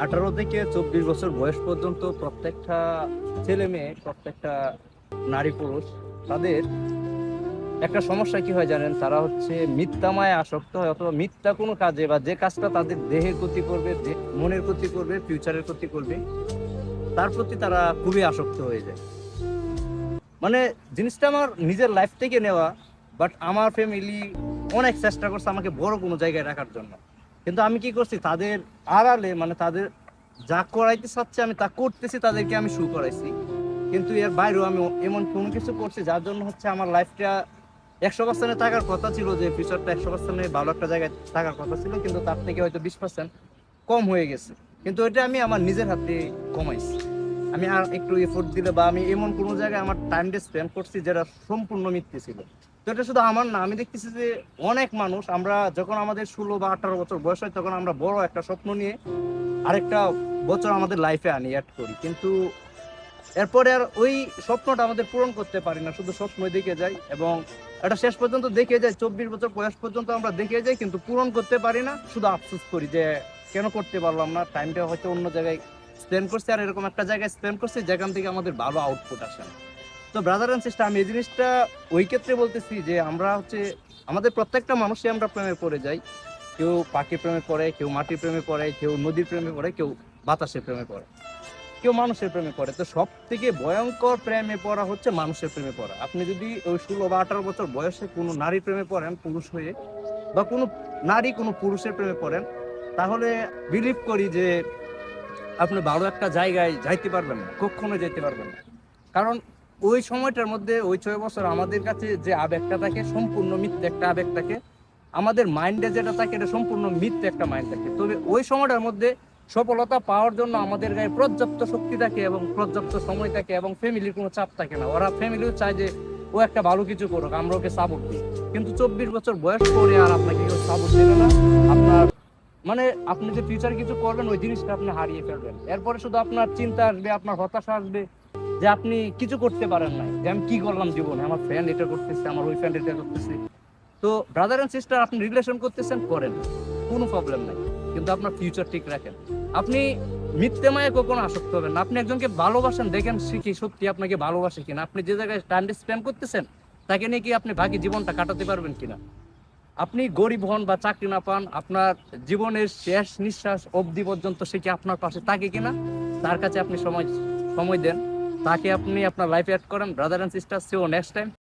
18 থেকে 24 বছর বয়স পর্যন্ত প্রত্যেকটা ছেলে মেয়ে, প্রত্যেকটা নারী পুরুষ, তাদের একটা সমস্যা কি হয় জানেন? তারা হচ্ছে মিথ্যাময় আসক্ত হয়, অথবা মিথ্যা কোনো কাজে বা যে কাজটা তাদের দেহের ক্ষতি করবে, মনের ক্ষতি করবে, ফিউচারের ক্ষতি করবে, তার প্রতি তারা খুবই আসক্ত হয়ে যায়। মানে জিনিসটা আমার নিজের লাইফ থেকে নেওয়া, বাট আমার ফ্যামিলি অনেক চেষ্টা করছে আমাকে বড় কোনো জায়গায় রাখার জন্য। কিন্তু আমি কি করছি, তাদের আড়ালে, মানে তাদের যা করাইতে চাচ্ছে আমি তা করতেছি, তাদেরকে আমি শু করাইছি। কিন্তু এর বাইরেও আমি এমন কোনো কিছু করছি যার জন্য হচ্ছে আমার লাইফটা 100% থাকার কথা ছিল, যে ফিউচারটা 100% ভালো একটা জায়গায় থাকার কথা ছিল, কিন্তু তার থেকে হয়তো 20% কম হয়ে গেছে। কিন্তু এটা আমি আমার নিজের হাতে কমাইছি। আমি আর একটু এফোর্ট দিলে, বা আমি এমন কোনো জায়গায় আমার টাইমটা স্পেন্ড করছি যেটা সম্পূর্ণ মিথ্যে ছিল। তো এটা শুধু আমার না, আমি দেখতেছি যে অনেক মানুষ, আমরা যখন আমাদের 16 বা 18 বছর বয়স হয়, তখন আমরা বড় একটা স্বপ্ন নিয়ে আরেকটা বছর আমাদের লাইফে আনি, অ্যাড করি, কিন্তু এরপরে আর ওই স্বপ্নটা আমাদের পূরণ করতে পারি না, শুধু স্বপ্নই দেখে যাই। এবং এটা শেষ পর্যন্ত দেখে যাই, 24 বছর বয়স পর্যন্ত আমরা দেখে যাই, কিন্তু পূরণ করতে পারি না। শুধু আফসোস করি যে কেন করতে পারলাম না, টাইমটা হয়তো অন্য জায়গায় স্পেন্ড করছি, আর এরকম একটা জায়গায় স্পেন্ড করছি যেখান থেকে আমাদের ভালো আউটপুট আসে না। তো ব্রাদার এন্ড সিস্টার, আমি এই জিনিসটা ওই ক্ষেত্রে বলতেছি যে আমরা হচ্ছে আমাদের প্রত্যেকটা মানুষই আমরা প্রেমে পড়ে যাই। কেউ পাখির প্রেমে পড়ে, কেউ মাটির প্রেমে পড়ে, কেউ নদীর প্রেমে পড়ে, কেউ বাতাসের প্রেমে পড়ে, কেউ মানুষের প্রেমে পড়ে। তো সব থেকে ভয়ঙ্কর প্রেমে পড়া হচ্ছে মানুষের প্রেমে পড়া। আপনি যদি ওই 16 বা 18 বছর বয়সে কোনো নারী প্রেমে পড়েন, পুরুষ হয়ে, বা কোনো নারী কোনো পুরুষের প্রেমে পড়েন, তাহলে বিলিভ করি যে আপনি ভালো একটা জায়গায় যাইতে পারবেন না, কখনো যেতে পারবেন না। কারণ ওই সময়টার মধ্যে, ওই 6 বছর আমাদের কাছে যে আবেগটা থাকে, সম্পূর্ণ মিথ্যে একটা আবেগ থাকে। আমাদের মাইন্ডে যেটা থাকে, এটা সম্পূর্ণ মিথ্যে একটা মাইন্ড থাকে। তবে ওই সময়টার মধ্যে সফলতা পাওয়ার জন্য আমাদের গায়ে পর্যাপ্ত শক্তি থাকে এবং পর্যাপ্ত সময় থাকে, এবং ফ্যামিলির কোনো চাপ থাকে না। ওরা ফ্যামিলিও চায় যে ও একটা ভালো কিছু করুক, আমরা ওকে সাপোর্ট দিই। কিন্তু 24 বছর বয়স পরে আর আপনাকে কেউ সাপোর্ট দেবে না। আপনার মানে আপনি যে ফিউচার কিছু করবেন, ওই জিনিসটা আপনি হারিয়ে ফেলবেন। এরপরে শুধু আপনার চিন্তা আসবে, আপনার হতাশা আসবে, যে আপনি কিছু করতে পারেন নাই, যে আমি কি করলাম জীবনে, আমার ফ্রেন্ড এটা করতেছে, আমার ওই ফ্রেন্ড এটা করতেছে। তো ব্রাদার এন্ড সিস্টার, আপনি রিলেশন করতেছেন, করেন, কোনো প্রবলেম নাই, কিন্তু আপনার ফিউচার ঠিক রাখেন। আপনি মিথ্যে মায়ে কখনো আসক্ত হবেন না। আপনি একজনকে ভালোবাসেন, দেখেন শিখি সত্যি আপনাকে ভালোবাসে কিনা। আপনি যে জায়গায় টাইম স্পেন্ড করতেছেন, তাকে নিয়ে কি আপনি বাকি জীবনটা কাটাতে পারবেন কিনা। আপনি গরিব হন বা চাকরি না পান, আপনার জীবনের শেষ নিঃশ্বাস অবধি পর্যন্ত সে কি আপনার পাশে থাকে কিনা, তার কাছে আপনি সময় সময় দেন, তাকে আপনি আপনার লাইফে অ্যাড করেন। Brother and sister, see you next time.